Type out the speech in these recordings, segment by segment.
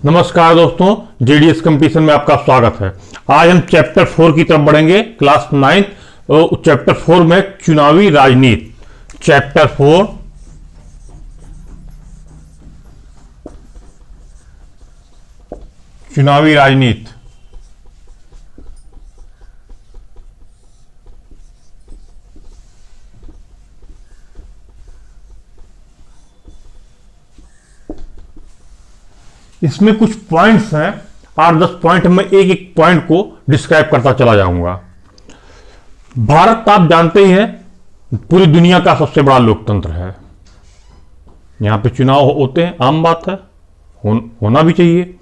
नमस्कार दोस्तों, JDS competition में आपका स्वागत है। आज हम चैप्टर 4 की तरफ बढ़ेंगे, क्लास 9। चैप्टर 4 में चुनावी राजनीति। चैप्टर 4 चुनावी राजनीति। इसमें कुछ पॉइंट्स हैं, 8-10 पॉइंट। मैं एक एक पॉइंट को डिस्क्राइब करता चला जाऊंगा। भारत आप जानते ही हैं, पूरी दुनिया का सबसे बड़ा लोकतंत्र है। यहां पे चुनाव होते हैं, आम बात है, होना भी चाहिए।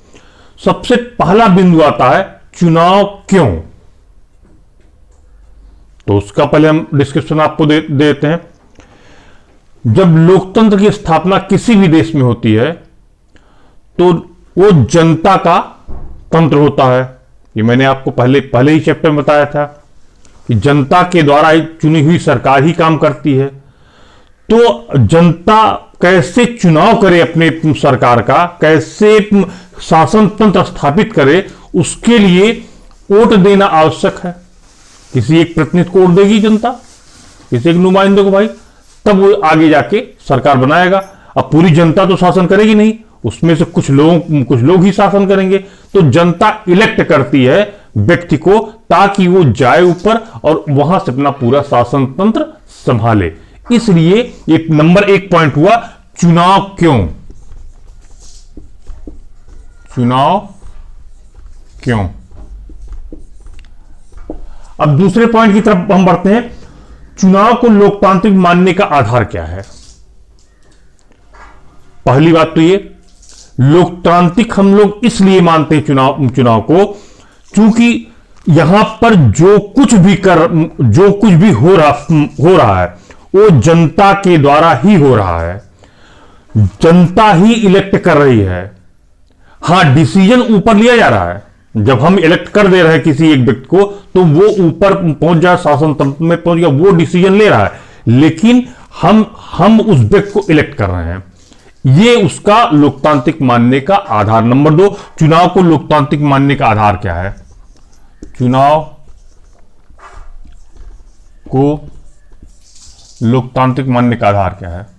सबसे पहला बिंदु आता है चुनाव क्यों। तो उसका पहले हम डिस्क्रिप्शन आपको देते हैं। जब लोकतंत्र की स्थापना किसी भी देश में होती है तो वो जनता का तंत्र होता है। ये मैंने आपको पहले ही चैप्टर में बताया था कि जनता के द्वारा चुनी हुई सरकार ही काम करती है। तो जनता कैसे चुनाव करे अपने सरकार का, कैसे शासन तंत्र स्थापित करे, उसके लिए वोट देना आवश्यक है। किसी एक प्रतिनिधि को वोट देगी जनता, किसी एक नुमाइंदे को, भाई, तब वो आगे जाके सरकार बनाएगा। अब पूरी जनता तो शासन करेगी नहीं, उसमें से कुछ लोग ही शासन करेंगे। तो जनता इलेक्ट करती है व्यक्ति को, ताकि वो जाए ऊपर और वहां से अपना पूरा शासन तंत्र संभाले। इसलिए एक नंबर 1 पॉइंट हुआ चुनाव क्यों। चुनाव क्यों। अब दूसरे पॉइंट की तरफ हम बढ़ते हैं। चुनाव को लोकतांत्रिक मानने का आधार क्या है। पहली बात तो ये, लोकतांत्रिक हम लोग इसलिए मानते हैं चुनाव को, क्योंकि यहां पर जो कुछ भी हो रहा है वो जनता के द्वारा ही हो रहा है। जनता ही इलेक्ट कर रही है। हां, डिसीजन ऊपर लिया जा रहा है। जब हम इलेक्ट कर दे रहे हैं किसी एक व्यक्ति को, तो वो ऊपर पहुंच जाए, शासन तंत्र में पहुंच गया, वो डिसीजन ले रहा है। लेकिन हम उस व्यक्ति को इलेक्ट कर रहे हैं। ये उसका लोकतांत्रिक मानने का आधार। नंबर 2, चुनाव को लोकतांत्रिक मानने का आधार क्या है। चुनाव को लोकतांत्रिक मानने का आधार क्या है।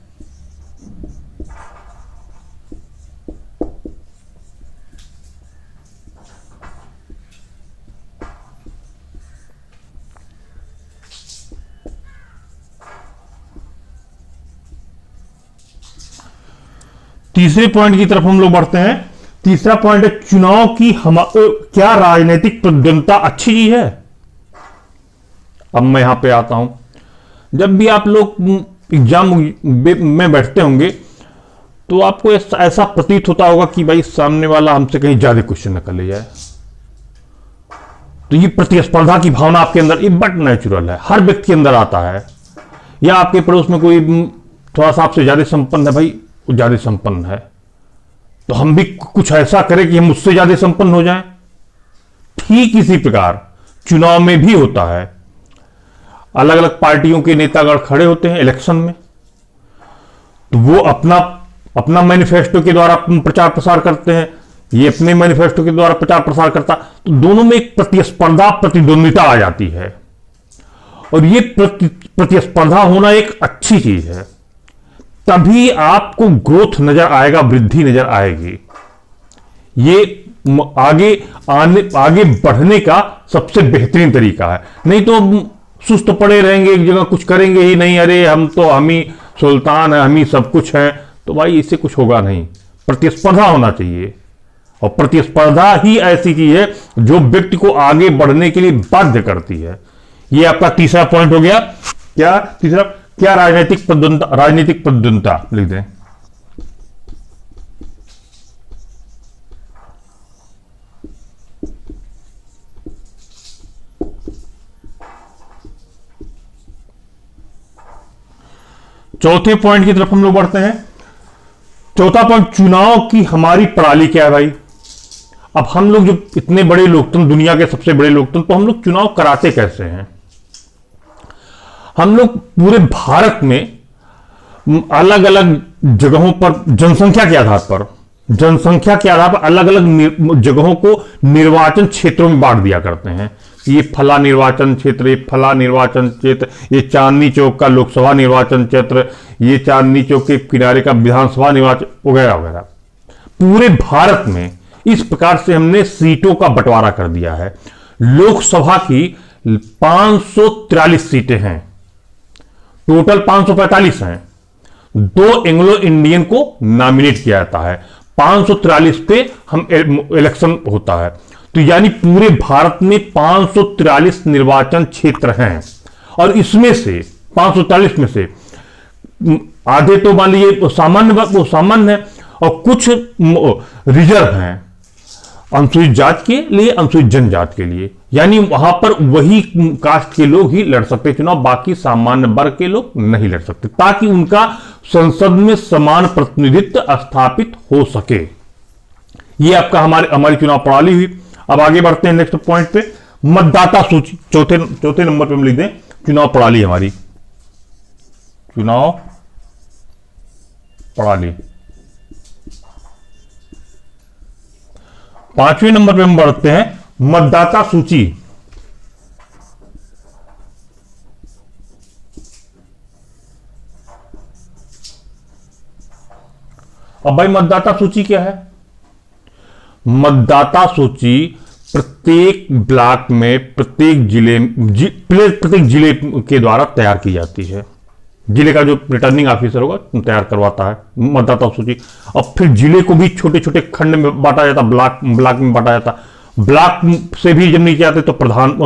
तीसरे पॉइंट की तरफ हम लोग बढ़ते हैं। तीसरा पॉइंट है चुनाव की क्या राजनीतिक प्रतिद्वंद्विता अच्छी चीज है। अब मैं यहां पे आता हूं। जब भी आप लोग एग्जाम में बैठते होंगे तो आपको ऐसा प्रतीत होता होगा कि भाई सामने वाला हमसे कहीं ज्यादा क्वेश्चन न कर ले जाए। तो ये प्रतिस्पर्धा की भावना आपके अंदर ये बट नेचुरल है, हर व्यक्ति के अंदर आता है। या आपके पड़ोस में कोई थोड़ा सा आपसे ज्यादा संपन्न है, भाई वो ज्यादा संपन्न है, तो हम भी कुछ ऐसा करें कि हम उससे ज्यादा संपन्न हो जाएं। ठीक इसी प्रकार चुनाव में भी होता है। अलग अलग पार्टियों के नेतागण खड़े होते हैं इलेक्शन में, तो वो अपना मैनिफेस्टो के द्वारा प्रचार प्रसार करते हैं, ये अपने मैनिफेस्टो के द्वारा प्रचार प्रसार करता। तो दोनों में एक प्रतिस्पर्धा, प्रतिद्वंद्विता आ जाती है। और ये प्रतिस्पर्धा होना एक अच्छी चीज है। तभी आपको ग्रोथ नजर आएगा, वृद्धि नजर आएगी। ये आगे बढ़ने का सबसे बेहतरीन तरीका है। नहीं तो सुस्त पड़े रहेंगे एक जगह, कुछ करेंगे ही नहीं, अरे हम ही सुल्तान है, हम ही सब कुछ है, तो भाई इससे कुछ होगा नहीं। प्रतिस्पर्धा होना चाहिए, और प्रतिस्पर्धा ही ऐसी चीज है जो व्यक्ति को आगे बढ़ने के लिए बाध्य करती है। ये आपका तीसरा पॉइंट हो गया। क्या तीसरा, क्या राजनीतिक प्रतिद्वंद्विता लिख दें। चौथे पॉइंट की तरफ हम लोग बढ़ते हैं। चौथा पॉइंट, चुनाव की हमारी प्रणाली क्या है भाई। अब हम लोग जो इतने बड़े लोकतंत्र, दुनिया के सबसे बड़े लोकतंत्र, तो हम लोग चुनाव कराते कैसे हैं। हम लोग पूरे भारत में अलग अलग जगहों पर जनसंख्या के आधार पर जनसंख्या के आधार पर अलग अलग जगहों को निर्वाचन क्षेत्रों में बांट दिया करते हैं। ये फला निर्वाचन क्षेत्र, ये फला निर्वाचन क्षेत्र, ये चांदनी चौक का लोकसभा निर्वाचन क्षेत्र, ये चांदनी चौक के किनारे का विधानसभा निर्वाचन वगैरह वगैरह। पूरे भारत में इस प्रकार से हमने सीटों का बंटवारा कर दिया है। लोकसभा की 543 सीटें हैं, टोटल 545 हैं। 2 एंग्लो इंडियन को नॉमिनेट किया जाता है, 543 पे हम इलेक्शन होता है। तो यानी पूरे भारत में 543 निर्वाचन क्षेत्र हैं, और इसमें से 543 में से आधे तो मान लीजिए सामान्य है, और कुछ रिजर्व हैं अनुसूचित जात के लिए, अनुसूचित जनजात के लिए। यानी वहां पर वही कास्ट के लोग ही लड़ सकते चुनाव, बाकी सामान्य वर्ग के लोग नहीं लड़ सकते, ताकि उनका संसद में समान प्रतिनिधित्व स्थापित हो सके। ये आपका हमारी चुनाव प्रणाली हुई। अब आगे बढ़ते हैं नेक्स्ट पॉइंट पे, मतदाता सूची। चौथे नंबर पे हम लिख दें चुनाव प्रणाली, हमारी चुनाव प्रणाली। 5वें नंबर पे हम बढ़ते हैं मतदाता सूची। अब भाई मतदाता सूची क्या है? मतदाता सूची प्रत्येक ब्लॉक में, प्रत्येक जिले के द्वारा तैयार की जाती है। जिले का जो रिटर्निंग ऑफिसर होगा तैयार करवाता है मतदाता सूची। अब फिर जिले को भी छोटे छोटे खंड में बांटा जाता, ब्लॉक में बांटा जाता। ब्लॉक से भी जब नीचे आते तो प्रधान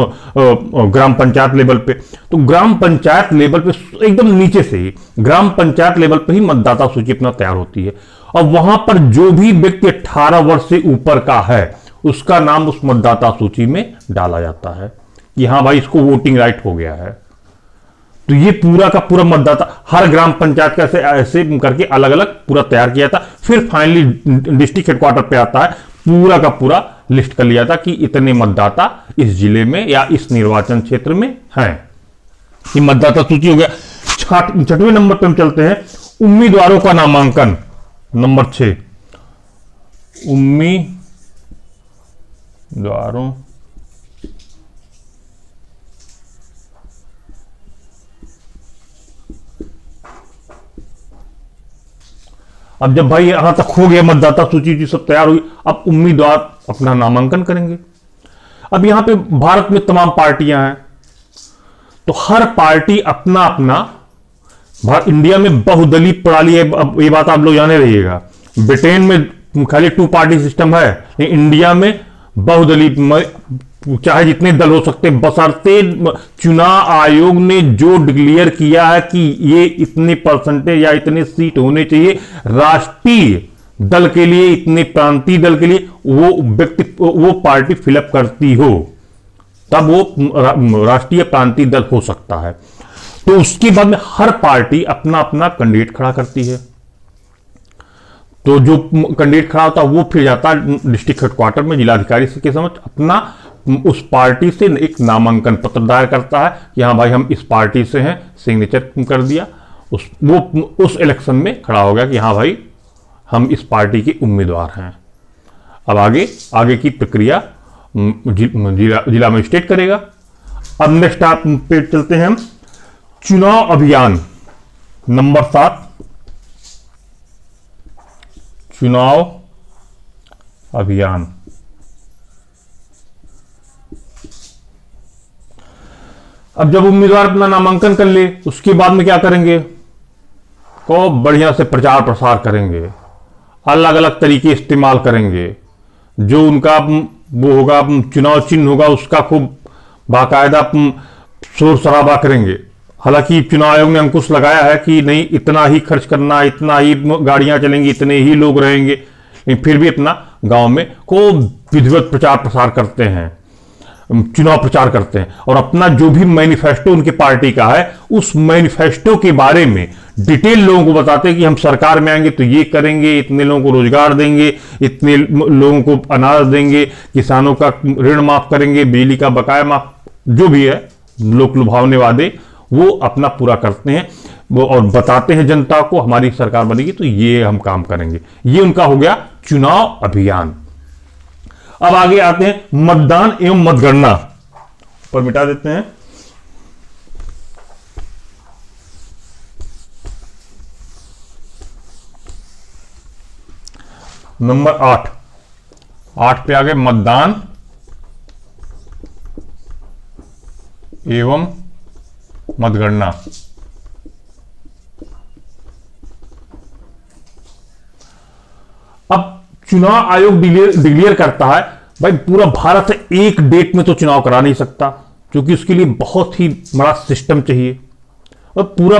ग्राम पंचायत लेवल पे, तो ग्राम पंचायत लेवल पे एकदम नीचे से ही ग्राम पंचायत लेवल पे ही मतदाता सूची अपना तैयार होती है। और वहां पर जो भी व्यक्ति 18 वर्ष से ऊपर का है उसका नाम उस मतदाता सूची में डाला जाता है कि हाँ भाई इसको वोटिंग राइट हो गया है। तो ये पूरा का पूरा मतदाता हर ग्राम पंचायत का ऐसे करके अलग अलग पूरा तैयार किया था। फिर फाइनली डिस्ट्रिक्ट हेडक्वार्टर पे आता है, पूरा का पूरा लिस्ट कर लिया था कि इतने मतदाता इस जिले में या इस निर्वाचन क्षेत्र में हैं। ये मतदाता सूची हो गया। 6वें नंबर पे हम चलते हैं उम्मीदवारों का नामांकन। नंबर 6, उम्मीदवारों अब जब भाई यहां तक हो गया, मतदाता सूची सब तैयार हुई, अब उम्मीदवार अपना नामांकन करेंगे। अब यहां पे भारत में तमाम पार्टियां हैं, तो हर पार्टी अपना अपना, इंडिया में बहुदलीय प्रणाली है। अब ये बात आप लोग जाने रहिएगा, ब्रिटेन में खाली 2 पार्टी सिस्टम है, इंडिया में बहुदलीय, चाहे जितने दल हो सकते, बशर्ते चुनाव आयोग ने जो डिक्लेयर किया है कि ये इतने परसेंटेज या इतने सीट होने चाहिए राष्ट्रीय दल के लिए, इतने प्रांतीय दल के लिए, वो पार्टी फिलअप करती हो, तब वो राष्ट्रीय प्रांतीय दल हो सकता है। तो उसके बाद में हर पार्टी अपना अपना कैंडिडेट खड़ा करती है। तो जो कैंडिडेट खड़ा होता है वो फिर जाता है डिस्ट्रिक्ट हेडक्वार्टर में जिलाधिकारी के समक्ष, अपना उस पार्टी से एक नामांकन पत्र दायर करता है कि हाँ भाई हम इस पार्टी से हैं, सिग्नेचर कर दिया, वो उस इलेक्शन में खड़ा हो गया कि हाँ भाई हम इस पार्टी के उम्मीदवार हैं। अब आगे की प्रक्रिया जिला मजिस्ट्रेट करेगा। अब नेक्स्ट आप पे चलते हैं हम चुनाव अभियान। नंबर 7, चुनाव अभियान। अब जब उम्मीदवार अपना नामांकन कर ले, उसके बाद में क्या करेंगे? को बढ़िया से प्रचार प्रसार करेंगे, अलग अलग तरीके इस्तेमाल करेंगे। जो उनका वो होगा, चुनाव चिन्ह होगा, उसका खूब बाकायदा शोर शराबा करेंगे। हालांकि चुनाव आयोग ने अंकुश लगाया है कि नहीं, इतना ही खर्च करना, इतना ही गाड़ियां चलेंगी, इतने ही लोग रहेंगे, लेकिन फिर भी अपना गांव में को विधिवत प्रचार प्रसार करते हैं, चुनाव प्रचार करते हैं, और अपना जो भी मैनिफेस्टो उनकी पार्टी का है उस मैनिफेस्टो के बारे में डिटेल लोगों को बताते हैं कि हम सरकार में आएंगे तो ये करेंगे, इतने लोगों को रोजगार देंगे, इतने लोगों को अनाज देंगे, किसानों का ऋण माफ करेंगे, बिजली का बकाया माफ, जो भी है लोक लुभावने वादे वो अपना पूरा करते हैं वो, और बताते हैं जनता को हमारी सरकार बनेगी तो ये हम काम करेंगे। ये उनका हो गया चुनाव अभियान। अब आगे आते हैं मतदान एवं मतगणना पर, मिटा देते हैं। नंबर 8 पे आ गए मतदान एवं मतगणना। अब चुनाव आयोग डिक्लेयर करता है भाई पूरा भारत एक डेट में तो चुनाव करा नहीं सकता, क्योंकि उसके लिए बहुत ही बड़ा सिस्टम चाहिए और पूरा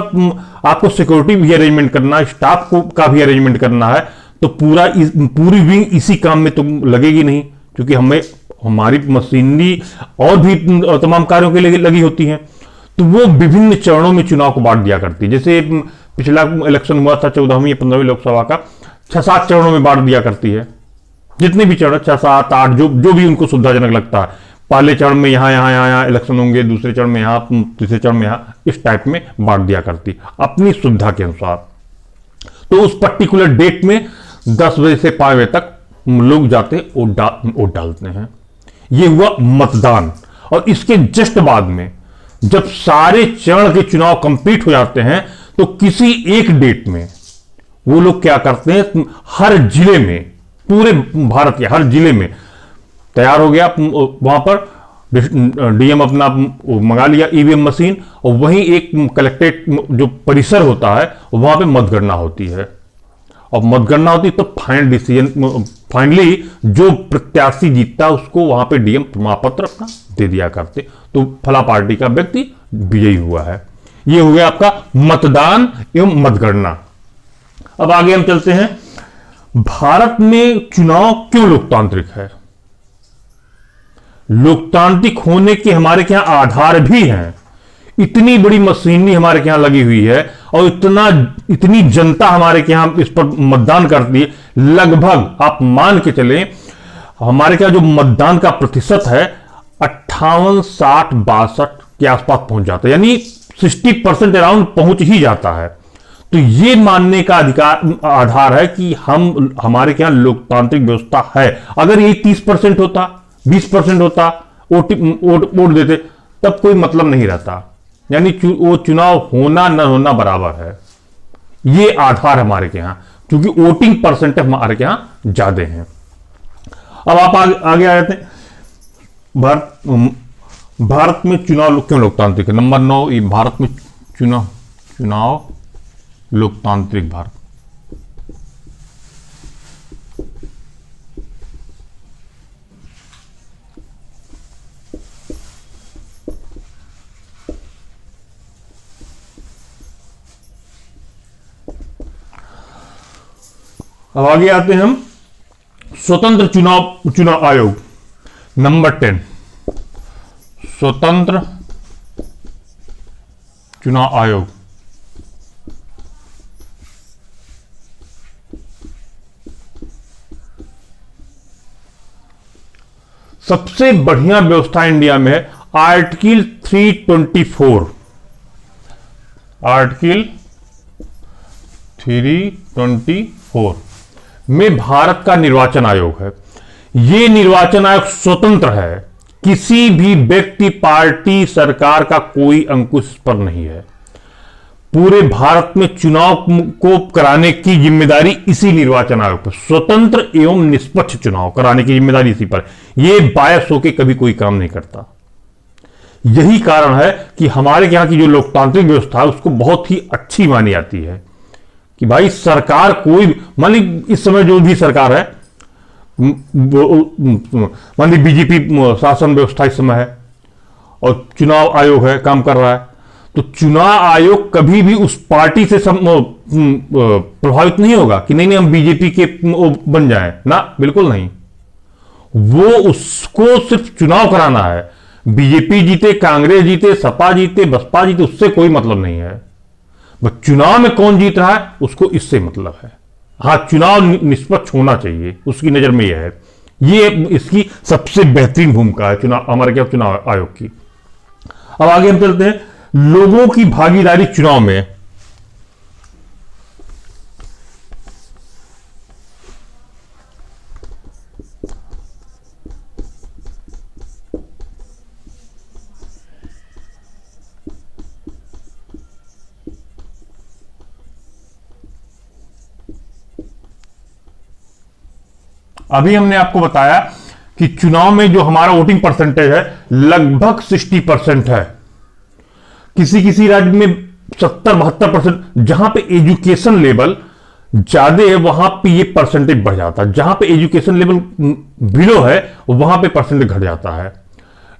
आपको सिक्योरिटी भी अरेंजमेंट करना है, स्टाफ को का भी अरेंजमेंट करना है, तो पूरी विंग इसी काम में तो लगेगी नहीं, क्योंकि हमारी मशीनरी और भी तमाम कार्यों के लिए लगी होती हैं। तो वो विभिन्न चरणों में चुनाव को बांट दिया करती है। जैसे पिछला इलेक्शन हुआ था 14वीं या 15वीं लोकसभा का, 6-7 चरणों में बांट दिया करती है। जितने भी चरण 6-7-8 जो भी उनको सुविधाजनक लगता है, पहले चरण में यहाँ इलेक्शन होंगे, दूसरे चरण में यहाँ, तीसरे चरण में यहाँ, इस टाइप में बांट दिया करती अपनी सुविधा के अनुसार। तो उस पर्टिकुलर डेट में 10 बजे से 5 बजे तक लोग जाते वोट डालते हैं। ये हुआ मतदान। और इसके जस्ट बाद में जब सारे चरण के चुनाव कंप्लीट हो जाते हैं, तो किसी एक डेट में वो लोग क्या करते हैं, हर जिले में, पूरे भारत के हर जिले में तैयार हो गया, वहां पर डीएम अपना मंगा लिया ईवीएम मशीन, और वहीं एक कलेक्ट्रेट जो परिसर होता है वहां पे मतगणना होती है। और मतगणना होती तो फाइनल डिसीजन, फाइनली जो प्रत्याशी जीतता उसको वहां पे डीएम प्रमाण पत्र अपना दे दिया करते, तो फला पार्टी का व्यक्ति विजयी हुआ है। ये हो गया आपका मतदान एवं मतगणना। अब आगे हम चलते हैं, भारत में चुनाव क्यों लोकतांत्रिक है। लोकतांत्रिक होने के हमारे यहां आधार भी हैं। इतनी बड़ी मशीनरी हमारे यहां लगी हुई है और इतनी जनता हमारे यहां इस पर मतदान करती है। लगभग आप मान के चले हमारे यहां जो मतदान का प्रतिशत है 58, 60, 62 के आसपास पहुंच जाता है, यानी 60% अराउंड पहुंच ही जाता है। तो ये मानने का आधार है कि हमारे यहां लोकतांत्रिक व्यवस्था है। अगर ये 30% होता, 20% होता, वोट देते, तब कोई मतलब नहीं रहता, यानी वो चुनाव होना न होना बराबर है। ये आधार हमारे यहां, क्योंकि वोटिंग परसेंट हमारे यहां ज्यादा है। अब आप आगे आ जाते हैं, भारत में चुनाव क्यों लोकतांत्रिक है। नंबर 9, भारत में चुनाव लोकतांत्रिक भारत। अब आगे आते हैं हम, स्वतंत्र चुनाव आयोग। नंबर 10, स्वतंत्र चुनाव आयोग। सबसे बढ़िया व्यवस्था इंडिया में है आर्टिकल 324। आर्टिकल 324 में भारत का निर्वाचन आयोग है। यह निर्वाचन आयोग स्वतंत्र है, किसी भी व्यक्ति, पार्टी, सरकार का कोई अंकुश इस पर नहीं है। पूरे भारत में चुनाव को कराने की जिम्मेदारी इसी निर्वाचन आयोग पर, स्वतंत्र एवं निष्पक्ष चुनाव कराने की जिम्मेदारी इसी पर। यह बायस होकर कभी कोई काम नहीं करता। यही कारण है कि हमारे यहां की जो लोकतांत्रिक व्यवस्था है उसको बहुत ही अच्छी मानी जाती है कि भाई सरकार कोई, मान ली इस समय जो भी सरकार है, मान ली बीजेपी शासन व्यवस्था इस समय है और चुनाव आयोग है, काम कर रहा है, तो चुनाव आयोग कभी भी उस पार्टी से प्रभावित नहीं होगा कि नहीं हम बीजेपी के बन जाएं ना, बिल्कुल नहीं। वो उसको सिर्फ चुनाव कराना है। बीजेपी जीते, कांग्रेस जीते, सपा जीते, बसपा जीते, उससे कोई मतलब नहीं है। बस चुनाव में कौन जीत रहा है उसको इससे मतलब है। हाँ, चुनाव निष्पक्ष होना चाहिए, उसकी नजर में यह है। ये इसकी सबसे बेहतरीन भूमिका है चुनाव, हमारे क्या चुनाव आयोग की। अब आगे हम चलते हैं, लोगों की भागीदारी चुनाव में। अभी हमने आपको बताया कि चुनाव में जो हमारा वोटिंग परसेंटेज है लगभग 60% है। किसी किसी राज्य में 70-72%। जहां पे एजुकेशन लेवल ज्यादा है वहां पे ये परसेंटेज बढ़ जाता है, जहां पे एजुकेशन लेवल बिलो है वहां पे परसेंटेज घट जाता है।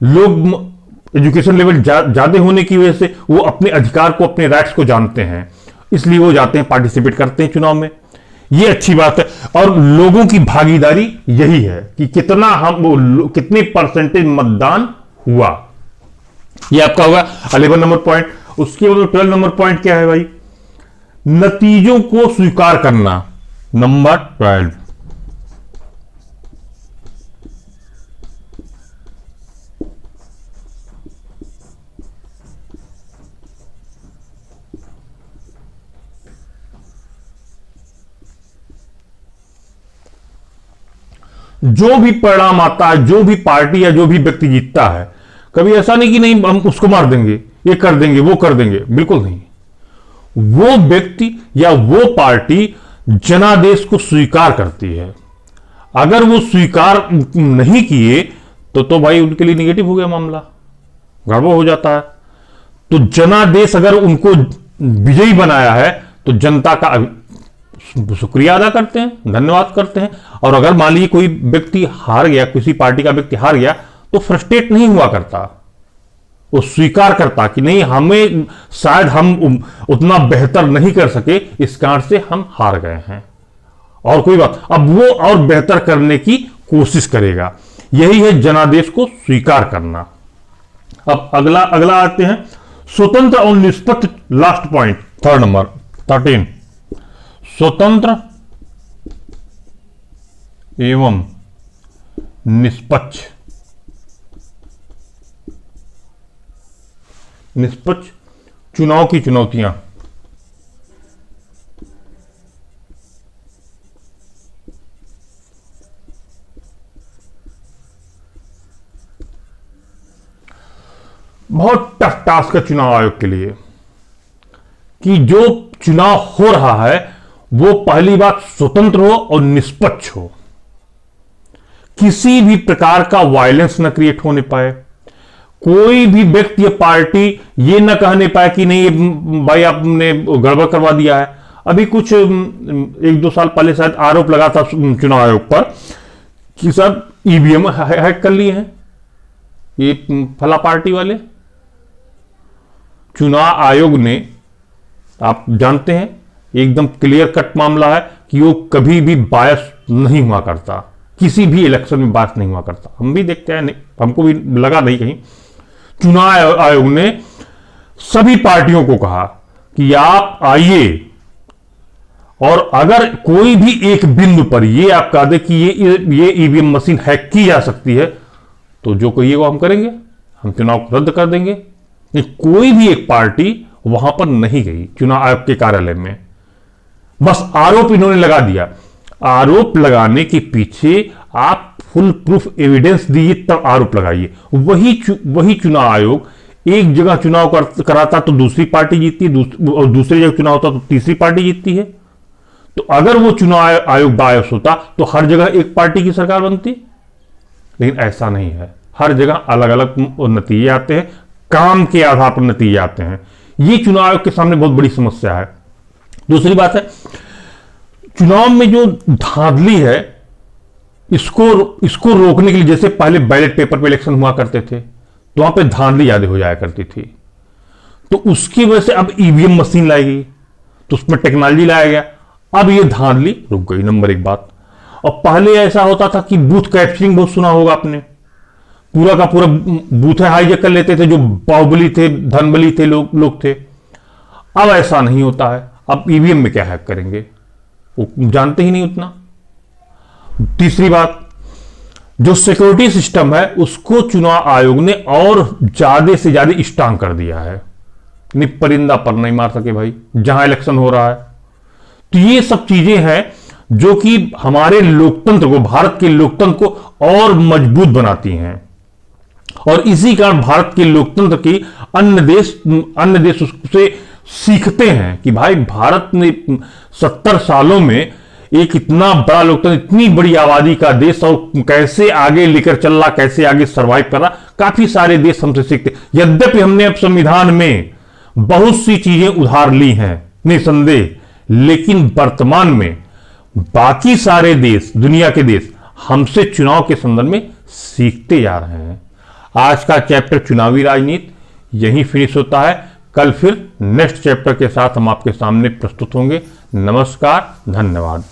लोग एजुकेशन लेवल ज्यादा होने की वजह से वो अपने अधिकार को, अपने राइट्स को जानते हैं, इसलिए वो जाते हैं, पार्टिसिपेट करते हैं चुनाव में। ये अच्छी बात है। और लोगों की भागीदारी यही है कि कितने परसेंटेज मतदान हुआ। ये आपका होगा 11 नंबर पॉइंट। उसके बाद 12 नंबर पॉइंट क्या है भाई? नतीजों को स्वीकार करना, नंबर 12। जो भी परिणाम आता है, जो भी पार्टी या जो भी व्यक्ति जीतता है, कभी ऐसा नहीं कि नहीं हम उसको मार देंगे, ये कर देंगे, वो कर देंगे, बिल्कुल नहीं। वो व्यक्ति या वो पार्टी जनादेश को स्वीकार करती है। अगर वो स्वीकार नहीं किए तो भाई उनके लिए निगेटिव हो गया मामला, गड़बड़ हो जाता है। तो जनादेश अगर उनको विजयी बनाया है तो जनता का शुक्रिया अदा करते हैं, धन्यवाद करते हैं। और अगर मान लीजिए कोई व्यक्ति हार गया, किसी पार्टी का व्यक्ति हार गया, तो फ्रस्ट्रेट नहीं हुआ करता, वो स्वीकार करता कि नहीं, हमें शायद हम उतना बेहतर नहीं कर सके, इस कारण से हम हार गए हैं, और कोई बात, अब वो और बेहतर करने की कोशिश करेगा। यही है जनादेश को स्वीकार करना। अब अगला आते हैं स्वतंत्र और निष्पक्ष, लास्ट पॉइंट, 3rd नंबर 13। स्वतंत्र एवं निष्पक्ष चुनाव की चुनौतियां। बहुत टफ टास्क है चुनाव आयोग के लिए कि जो चुनाव हो रहा है वो पहली बात स्वतंत्र हो और निष्पक्ष हो, किसी भी प्रकार का वायलेंस न क्रिएट होने पाए, कोई भी व्यक्ति या पार्टी ये न कहने पाए कि नहीं भाई आपने गड़बड़ करवा दिया है। अभी कुछ 1-2 साल पहले शायद आरोप लगा था चुनाव आयोग पर कि सब ईवीएम हैक कर लिए हैं ये फला पार्टी वाले। चुनाव आयोग ने, आप जानते हैं, एकदम क्लियर कट मामला है कि वो कभी भी बायस नहीं हुआ करता, किसी भी इलेक्शन में बायस नहीं हुआ करता। हम भी देखते हैं, नहीं हमको भी लगा नहीं कहीं। चुनाव आयोग ने सभी पार्टियों को कहा कि आप आइए, और अगर कोई भी एक बिंदु पर ये आप कह दे कि ये ईवीएम मशीन हैक की जा सकती है तो जो कहिएगा हम करेंगे, हम चुनाव को रद्द कर देंगे। कोई भी एक पार्टी वहां पर नहीं गई चुनाव आयोग के कार्यालय में, बस आरोप इन्होंने लगा दिया। आरोप लगाने के पीछे आप फुल प्रूफ एविडेंस दीजिए तब आरोप लगाइए। वही चुनाव आयोग एक जगह चुनाव कराता तो दूसरी पार्टी जीतती है, और दूसरी जगह चुनाव होता तो तीसरी पार्टी जीतती है। तो अगर वो चुनाव आयोग बायस होता तो हर जगह एक पार्टी की सरकार बनती, लेकिन ऐसा नहीं है। हर जगह अलग अलग नतीजे आते हैं, काम के आधार पर नतीजे आते हैं। ये चुनाव आयोग के सामने बहुत बड़ी समस्या है। दूसरी बात है, चुनाव में जो धांधली है इसको रोकने के लिए, जैसे पहले बैलेट पेपर पे इलेक्शन हुआ करते थे तो वहां पे धांधली ज्यादा हो जाया करती थी, तो उसकी वजह से अब ईवीएम मशीन लाई गई, तो उसमें टेक्नोलॉजी लाया गया, अब ये धांधली रुक गई, नंबर 1 बात। और पहले ऐसा होता था कि बूथ कैप्चरिंग बहुत सुना होगा आपने, पूरा का पूरा बूथ हाईजैक कर लेते थे, जो बाहुबली थे, धनबली थे, लोग थे। अब ऐसा नहीं होता है, अब ईवीएम में क्या हैक करेंगे वो जानते ही नहीं उतना। तीसरी बात, जो सिक्योरिटी सिस्टम है उसको चुनाव आयोग ने और ज्यादा से ज्यादा स्ट्रांग कर दिया है, नहीं परिंदा पर नहीं मार सके भाई जहां इलेक्शन हो रहा है। तो ये सब चीजें हैं जो कि हमारे लोकतंत्र को, भारत के लोकतंत्र को और मजबूत बनाती हैं, और इसी कारण भारत के लोकतंत्र की अन्य देश उससे सीखते हैं कि भाई भारत ने 70 सालों में एक इतना बड़ा लोकतंत्र, इतनी बड़ी आबादी का देश, और कैसे आगे लेकर चल रहा, कैसे आगे सरवाइव कर रहा, काफी सारे देश हमसे सीखते। यद्यपि हमने अब संविधान में बहुत सी चीजें उधार ली हैं निसंदेह, लेकिन वर्तमान में बाकी सारे देश, दुनिया के देश हमसे चुनाव के संदर्भ में सीखते जा रहे हैं। आज का चैप्टर चुनावी राजनीति यहीं फिनिश होता है। कल फिर नेक्स्ट चैप्टर के साथ हम आपके सामने प्रस्तुत होंगे। नमस्कार, धन्यवाद।